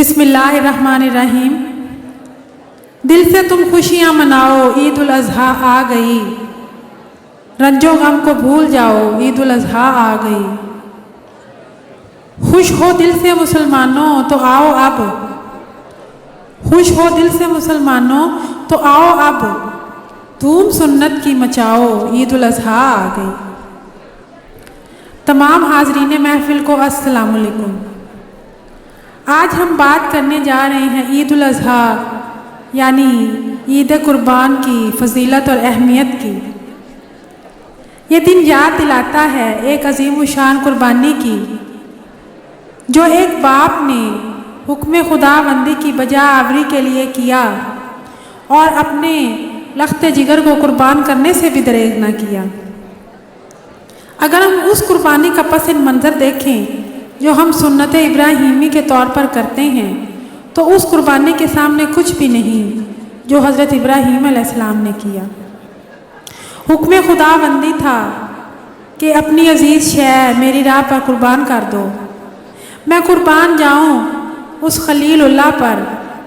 बिस्मिल्लाहिर्रहमानिर्रहीम। दिल से तुम खुशियाँ मनाओ, ईद उल अज़हा आ गई। रंजो गम को भूल जाओ, ईद उल अज़हा आ गई। खुश हो दिल से मुसलमानों तो आओ अब, खुश हो दिल से मुसलमानों तो आओ अब, धूम सुन्नत की मचाओ, ईद उल अज़हा आ गई। तमाम हाज़रीन महफ़िल को अस्सलाम वालेकुम। आज हम बात करने जा रहे हैं ईद उल अज़हा यानी ईद कुर्बान की फ़जीलत और अहमियत की। ये दिन याद दिलाता है एक अजीम शान कुर्बानी की, जो एक बाप ने हुक्म खुदाबंदी की बजा आवरी के लिए किया और अपने लख्त जिगर को कुर्बान करने से भी दरेग न किया। अगर हम उस कुर्बानी का पस मंज़र देखें जो हम सुन्नत इब्राहीमी के तौर पर करते हैं, तो उस कुर्बानी के सामने कुछ भी नहीं जो हज़रत इब्राहीम अलैहिस्सलाम ने किया। हुक्म खुदाबंदी था कि अपनी अजीज़ शय मेरी राह पर कुर्बान कर दो। मैं कुर्बान जाऊं उस खलीलुल्लाह पर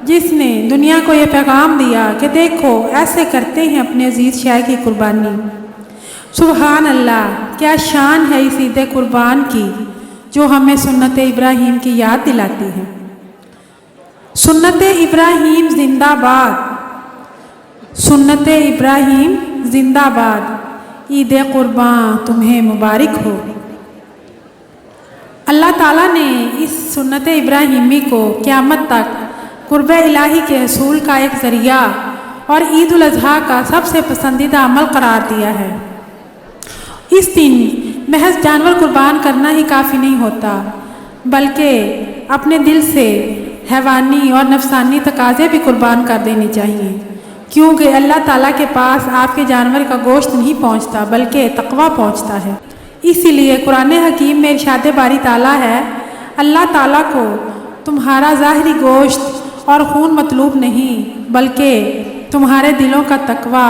जिसने दुनिया को ये पैगाम दिया कि देखो ऐसे करते हैं अपने अजीज़ शय की कुर्बानी। सुबहान अल्लाह, क्या शान है इस ईद कुर्बान की जो हमें सुन्नत इब्राहीम की याद दिलाती है। सुन्नत इब्राहीम जिंदाबाद, सुन्नत इब्राहीम जिंदाबाद, ईद कुर्बान तुम्हें मुबारक हो। अल्लाह ताला ने इस सुन्नत इब्राहीमी को क़यामत तक कुर्ब इलाही के हसूल का एक ज़रिया और ईद उल अज़हा का सबसे पसंदीदा अमल करार दिया है। इस दिन महज जानवर कुर्बान करना ही काफ़ी नहीं होता, बल्कि अपने दिल से हैवानी और नफसानी तकाज़े भी कुर्बान कर देने चाहिए, क्योंकि अल्लाह ताला के पास आपके जानवर का गोश्त नहीं पहुंचता बल्कि तक़वा पहुंचता है। इसीलिए कुरान हकीम में इरशाद बारी ताला है, अल्लाह ताला को तुम्हारा ज़ाहिरी गोश्त और खून मतलूब नहीं, बल्कि तुम्हारे दिलों का तक़वा,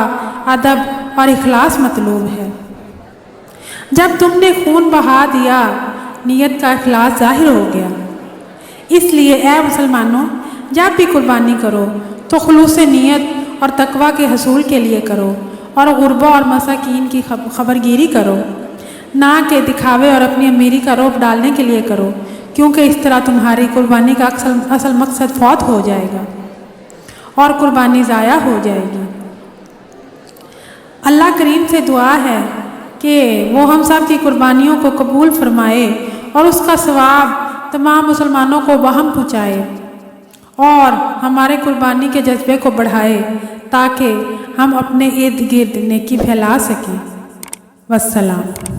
अदब और इखलास मतलूब है। जब तुमने खून बहा दिया, नीयत का इखलास ज़ाहिर हो गया। इसलिए ऐ मुसलमानों, जब भी कुर्बानी करो तो खुलूस नीयत और तक़वा के हसूल के लिए करो और गुरबा और मसाकीन की खबरगिरी करो, ना कि दिखावे और अपनी अमीरी का रौब डालने के लिए करो, क्योंकि इस तरह तुम्हारी कुर्बानी का असल मकसद फौत हो जाएगा और कुर्बानी ज़ाया हो जाएगी। अल्लाह करीम से दुआ है कि वो हम सब की कुर्बानियों को कबूल फरमाए और उसका सवाब तमाम मुसलमानों को वहम पहुँचाए और हमारे कुर्बानी के जज्बे को बढ़ाए, ताकि हम अपने इर्द गिर्द नेकी फैला सकें। वस्सलाम।